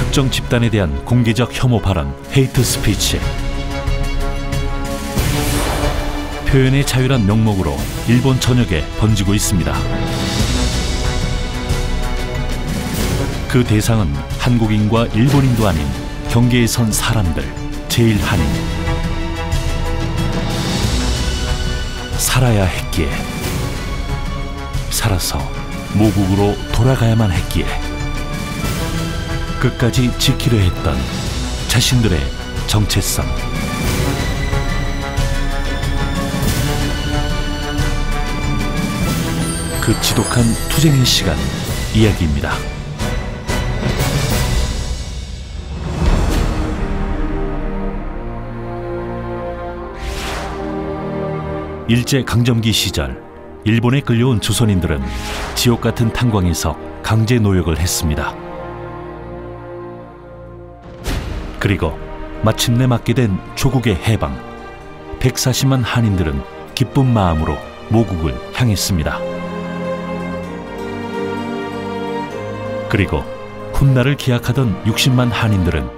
특정 집단에 대한 공개적 혐오 발언, 헤이트 스피치. 표현의 자유란 명목으로 일본 전역에 번지고 있습니다. 그 대상은 한국인과 일본인도 아닌 경계에 선 사람들, 제1한인. 살아야 했기에, 살아서 모국으로 돌아가야만 했기에, 끝까지 지키려 했던 자신들의 정체성. 그 지독한 투쟁의 시간 이야기입니다. 일제강점기 시절 일본에 끌려온 조선인들은 지옥 같은 탄광에서 강제 노역을 했습니다. 그리고 마침내 맞게 된 조국의 해방. 140만 한인들은 기쁜 마음으로 모국을 향했습니다. 그리고 훗날을 기약하던 60만 한인들은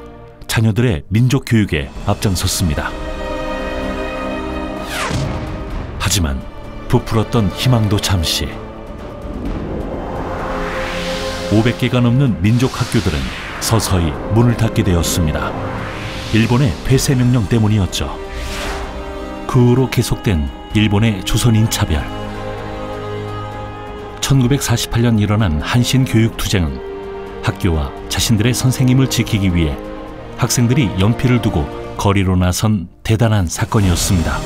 자녀들의 민족 교육에 앞장섰습니다. 하지만 부풀었던 희망도 잠시. 500개가 넘는 민족 학교들은 서서히 문을 닫게 되었습니다. 일본의 폐쇄 명령 때문이었죠. 그 후로 계속된 일본의 조선인 차별. 1948년 일어난 한신 교육 투쟁은 학교와 자신들의 선생님을 지키기 위해 학생들이 연필을 두고 거리로 나선 대단한 사건이었습니다.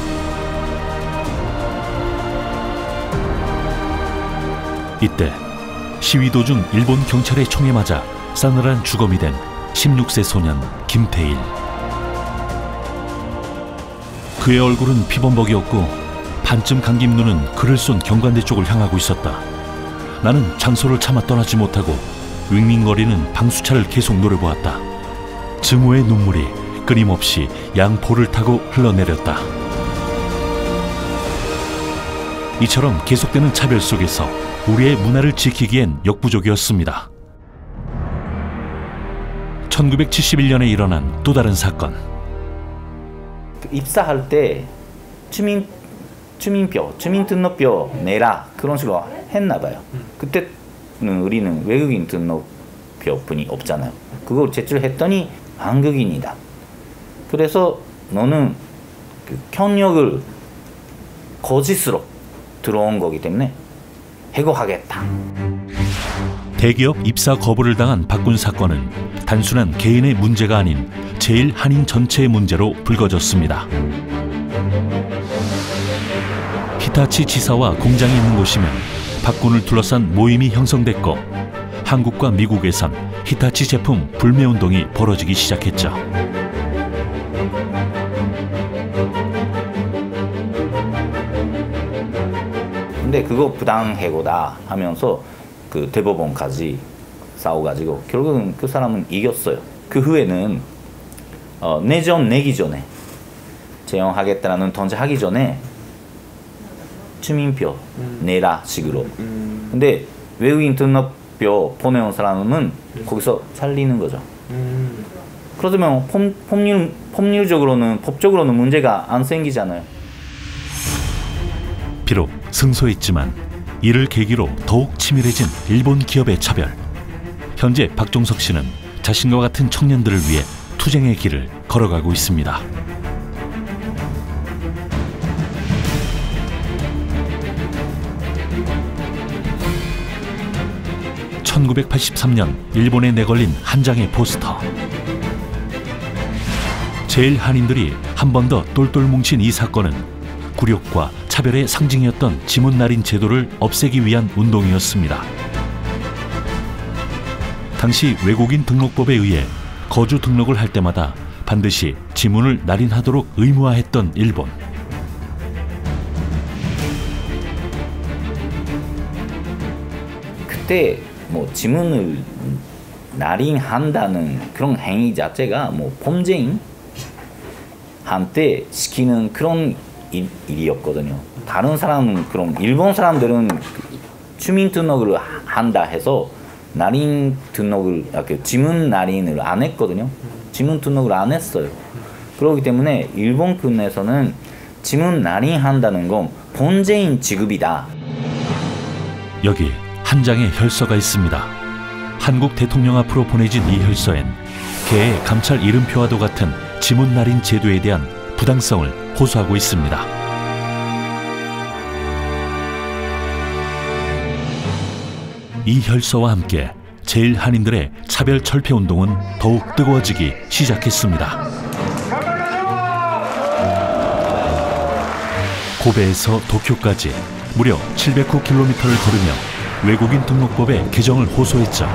이때 시위 도중 일본 경찰의 총에 맞아 싸늘한 주검이 된 16세 소년 김태일. 그의 얼굴은 피범벅이었고 반쯤 감긴 눈은 그를 쏜 경관대 쪽을 향하고 있었다. 나는 장소를 차마 떠나지 못하고 윙윙거리는 방수차를 계속 노려보았다. 증오의 눈물이 끊임없이 양포를 타고 흘러내렸다. 이처럼 계속되는 차별 속에서 우리의 문화를 지키기엔 역부족이었습니다. 1971년에 일어난 또 다른 사건. 입사할 때 주민등록표 내라 그런 식으로 했나 봐요. 그때는 우리는 외국인 등록표뿐이 없잖아요. 그걸 제출했더니 한국인이다. 그래서 너는 그 경력을 거짓으로 들어온 거기 때문에 해고하겠다. 대기업 입사 거부를 당한 박군 사건은 단순한 개인의 문제가 아닌 제1한인 전체의 문제로 불거졌습니다. 히타치 지사와 공장이 있는 곳이면 박군을 둘러싼 모임이 형성됐고 한국과 미국에선 히타치 제품 불매운동이 벌어지기 시작했죠. 근데 그거 부당해고다 하면서 그 대법원까지 싸워가지고 결국은 그 사람은 이겼어요. 그 후에는 내전 내기 전에 채용하겠다라는 던지하기 전에 주민표 내라 식으로. 근데 외국인 등록표 보내온 사람은 거기서 살리는 거죠. 그러면 법률적으로는 법적으로는 문제가 안 생기잖아요. 비록 승소했지만 이를 계기로 더욱 치밀해진 일본 기업의 차별. 현재 박종석 씨는 자신과 같은 청년들을 위해 투쟁의 길을 걸어가고 있습니다. 1983년 일본에 내걸린 한 장의 포스터. 제1한인들이 한 번 더 똘똘 뭉친 이 사건은 굴욕과 차별의 상징이었던 지문날인 제도를 없애기 위한 운동이었습니다. 당시 외국인 등록법에 의해 거주 등록을 할 때마다 반드시 지문을 날인하도록 의무화했던 일본. 그때 뭐 지문을 날인한다는 그런 행위 자체가 뭐 범죄인 한테 시키는 그런 일이었거든요. 다른 사람은 그럼 일본 사람들은 주민등록을 한다 해서 날인 등록을 지문 날인을 안 했거든요. 지문 등록을 안 했어요. 그렇기 때문에 일본군에서는 지문 날인한다는 건 범죄인 취급이다. 여기 한 장의 혈서가 있습니다. 한국 대통령 앞으로 보내진 이 혈서엔 개의 감찰 이름표와도 같은 지문 날인 제도에 대한 부당성을 호소하고 있습니다. 이 혈서와 함께 제1한인들의 차별 철폐 운동은 더욱 뜨거워지기 시작했습니다. 고베에서 도쿄까지 무려 709km를 걸으며 외국인 등록법의 개정을 호소했죠.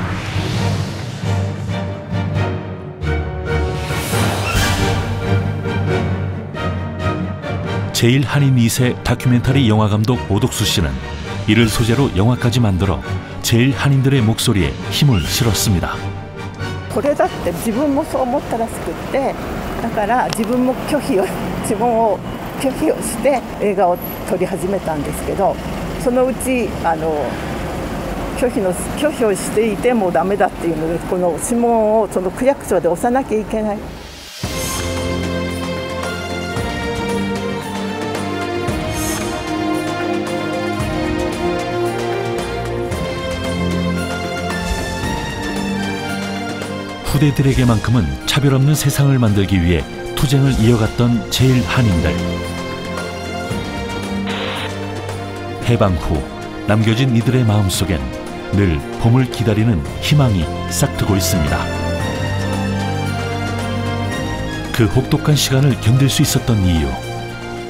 제1한인 2세 다큐멘터리 영화감독 오독수 씨는 이를 소재로 영화까지 만들어 제1한인들의 목소리에 힘을 실었습니다. これだって自分もそう思ったらしくって、だから自分も自分を拒否をして映画を撮り始めたんですけど、そのうち拒否をしていてもダメだっていうので、この指紋をその区役所で押さなきゃいけない。 후대들에게만큼은 차별 없는 세상을 만들기 위해 투쟁을 이어갔던 제1한인들. 해방 후 남겨진 이들의 마음속엔 늘 봄을 기다리는 희망이 싹트고 있습니다. 그 혹독한 시간을 견딜 수 있었던 이유,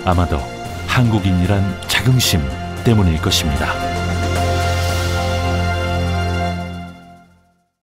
아마도 한국인이란 자긍심 때문일 것입니다.